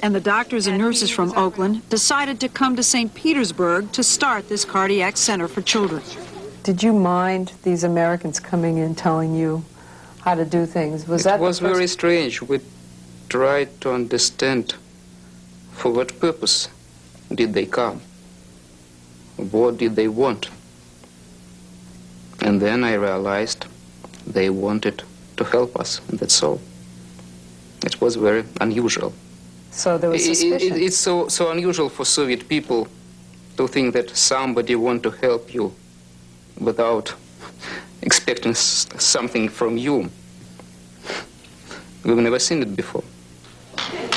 and the doctors and nurses from Oakland decided to come to St. Petersburg to start this cardiac center for children. Did you mind these Americans coming in telling you how to do things? It was very strange. We tried to understand for what purpose did they come? What did they want? And then I realized they wanted to help us, and that's all. It was very unusual. So there was suspicion. It's so unusual for Soviet people to think that somebody want to help you without expecting something from you. We've never seen it before.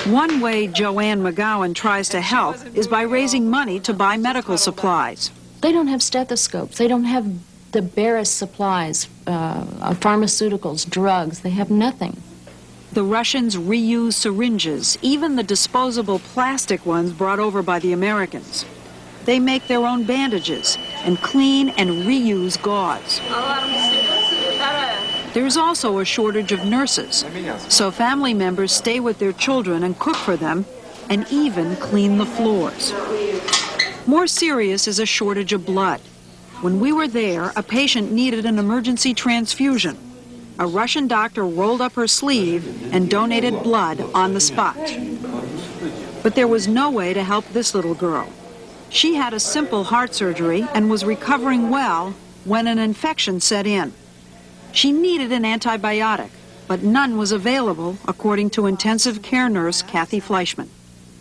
One way Joanne McGowan tries to help is by raising money to buy medical supplies. They don't have stethoscopes. They don't have the barest supplies, pharmaceuticals, drugs. They have nothing. The Russians reuse syringes, even the disposable plastic ones brought over by the Americans. They make their own bandages and clean and reuse gauze. There's also a shortage of nurses, so family members stay with their children and cook for them and even clean the floors. More serious is a shortage of blood. When we were there, a patient needed an emergency transfusion. A Russian doctor rolled up her sleeve and donated blood on the spot. But there was no way to help this little girl. She had a simple heart surgery and was recovering well when an infection set in. She needed an antibiotic, but none was available, according to intensive care nurse Kathy Fleischman.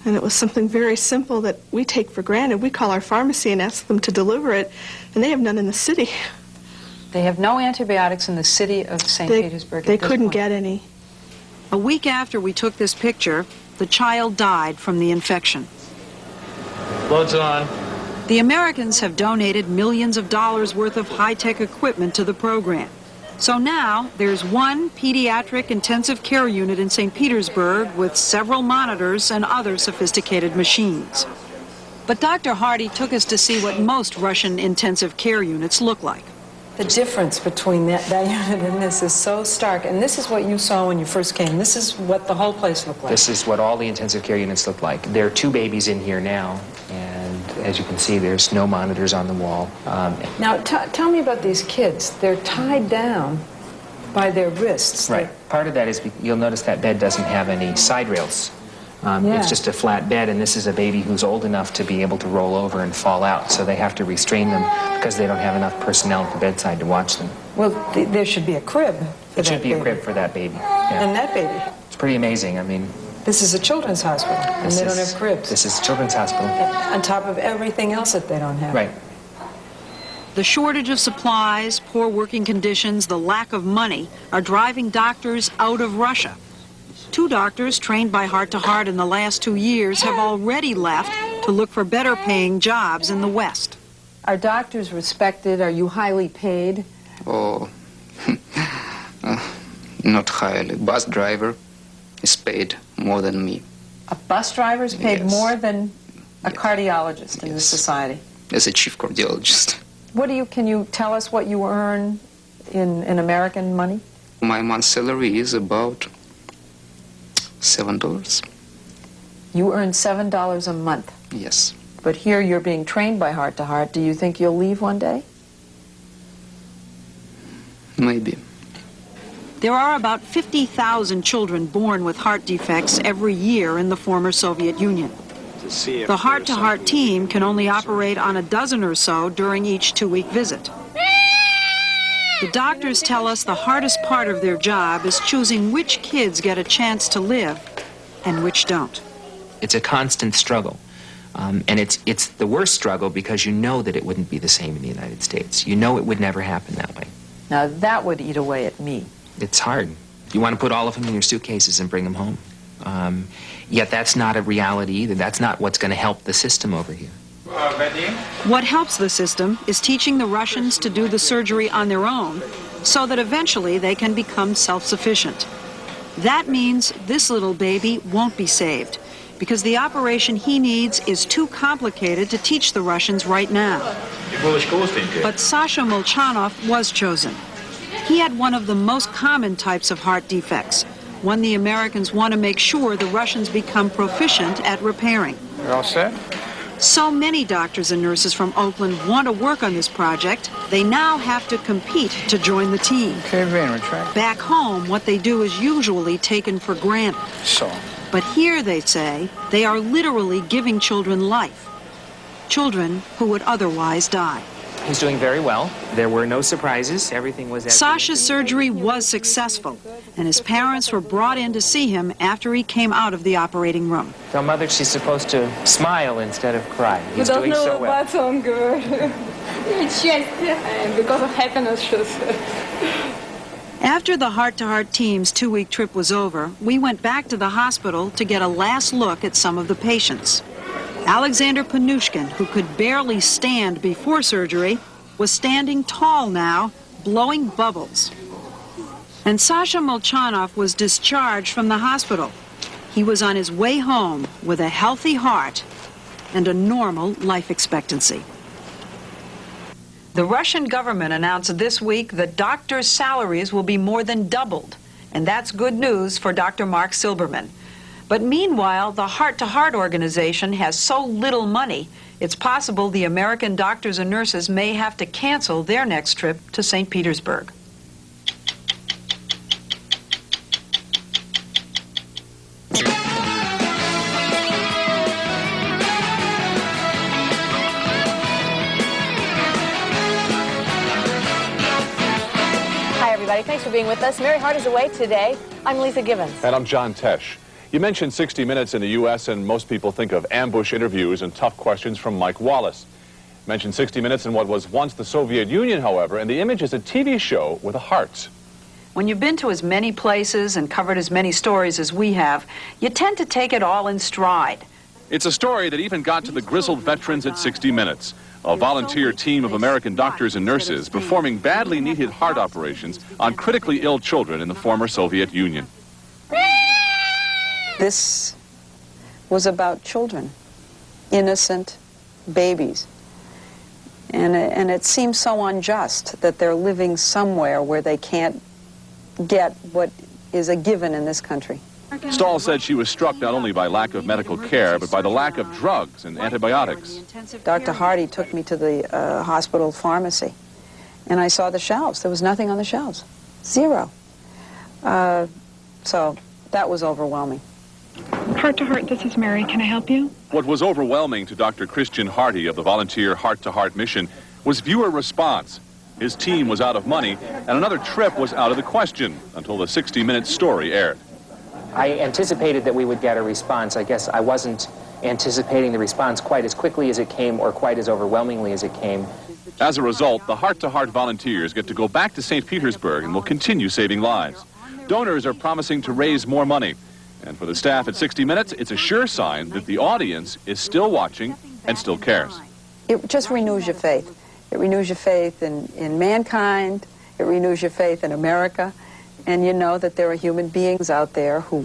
And it was something very simple that we take for granted. We call our pharmacy and ask them to deliver it, and they have none in the city. They have no antibiotics in the city of St. Petersburg. They couldn't get any. A week after we took this picture, the child died from the infection. Blood's on. The Americans have donated millions of dollars worth of high-tech equipment to the program. So now there's one pediatric intensive care unit in St. Petersburg with several monitors and other sophisticated machines. But Dr. Hardy took us to see what most Russian intensive care units look like. The difference between that unit and this is so stark. And this is what you saw when you first came. This is what the whole place looked like. This is what all the intensive care units look like. There are 2 babies in here now, and as you can see, there's no monitors on the wall. Now, tell me about these kids. They're tied down by their wrists. Right. Part of that is you'll notice that bed doesn't have any side rails. Yeah. It's just a flat bed, and this is a baby who's old enough to be able to roll over and fall out, so they have to restrain them because they don't have enough personnel at the bedside to watch them. Well, there should be a crib for that baby. There should be a crib for that baby. Yeah. And that baby. It's pretty amazing. I mean, this is a children's hospital, and they don't have cribs. This is a children's hospital. On top of everything else that they don't have. Right. The shortage of supplies, poor working conditions, the lack of money are driving doctors out of Russia. 2 doctors trained by Heart to Heart in the last 2 years have already left to look for better paying jobs in the West. Are doctors respected? Are you highly paid? Oh, not highly. Bus driver is paid more than me. A bus driver is paid Yes. more than a Yes. cardiologist in this Yes. society. As a chief cardiologist. Can you tell us what you earn in American money? My month's salary is about $7. You earn $7 a month. Yes. But here you're being trained by Heart to Heart. Do you think you'll leave one day? Maybe. There are about 50,000 children born with heart defects every year in the former Soviet Union. The Heart to Heart team can only operate on a dozen or so during each 2-week visit. The doctors tell us the hardest part of their job is choosing which kids get a chance to live and which don't. It's a constant struggle. And it's the worst struggle because you know that it wouldn't be the same in the United States. You know it would never happen that way. Now, that would eat away at me. It's hard. You want to put all of them in your suitcases and bring them home. Yet that's not a reality either. That's not what's going to help the system over here. What helps the system is teaching the Russians to do the surgery on their own so that eventually they can become self-sufficient. That means this little baby won't be saved because the operation he needs is too complicated to teach the Russians right now. But Sasha Molchanov was chosen. He had one of the most common types of heart defects, one the Americans want to make sure the Russians become proficient at repairing. You're all set? So many doctors and nurses from Oakland want to work on this project, they now have to compete to join the team. Okay, Van, retract. Back home, what they do is usually taken for granted. So. But here, they say, they are literally giving children life. Children who would otherwise die. He's doing very well. There were no surprises. Everything was... Sasha's surgery was successful, and his parents were brought in to see him after he came out of the operating room. Tell Mother she's supposed to smile instead of cry. He's doing so well. Because of happiness. After the heart-to-heart team's 2-week trip was over, we went back to the hospital to get a last look at some of the patients. Alexander Panushkin, who could barely stand before surgery, was standing tall now, blowing bubbles. And Sasha Molchanov was discharged from the hospital. He was on his way home with a healthy heart and a normal life expectancy. The Russian government announced this week that doctors' salaries will be more than doubled, and that's good news for Dr. Mark Silberman. But meanwhile, the Heart to Heart organization has so little money, it's possible the American doctors and nurses may have to cancel their next trip to St. Petersburg. Hi, everybody. Thanks for being with us. Mary Hart is away today. I'm Lisa Gibbons. And I'm John Tesh. You mentioned 60 Minutes in the U.S., and most people think of ambush interviews and tough questions from Mike Wallace. Mention 60 Minutes in what was once the Soviet Union, however, and the image is a TV show with a heart. When you've been to as many places and covered as many stories as we have, you tend to take it all in stride. It's a story that even got to the grizzled veterans at 60 Minutes, a volunteer team of American doctors and nurses performing badly needed heart operations on critically ill children in the former Soviet Union. This was about children, innocent babies. And it seems so unjust that they're living somewhere where they can't get what is a given in this country. Stahl said she was struck not only by lack of medical care, but by the lack of drugs and antibiotics. Dr. Hardy took me to the hospital pharmacy, and I saw the shelves. There was nothing on the shelves. Zero. So that was overwhelming. Heart to Heart, this is Mary. Can I help you? What was overwhelming to Dr. Christian Hardy of the volunteer Heart to Heart mission was viewer response. His team was out of money, and another trip was out of the question until the 60-minute story aired. I anticipated that we would get a response. I guess I wasn't anticipating the response quite as quickly as it came or quite as overwhelmingly as it came. As a result, the Heart to Heart volunteers get to go back to St. Petersburg and will continue saving lives. Donors are promising to raise more money. And for the staff at 60 Minutes, it's a sure sign that the audience is still watching and still cares. It just renews your faith. It renews your faith in mankind. It renews your faith in America. And you know that there are human beings out there who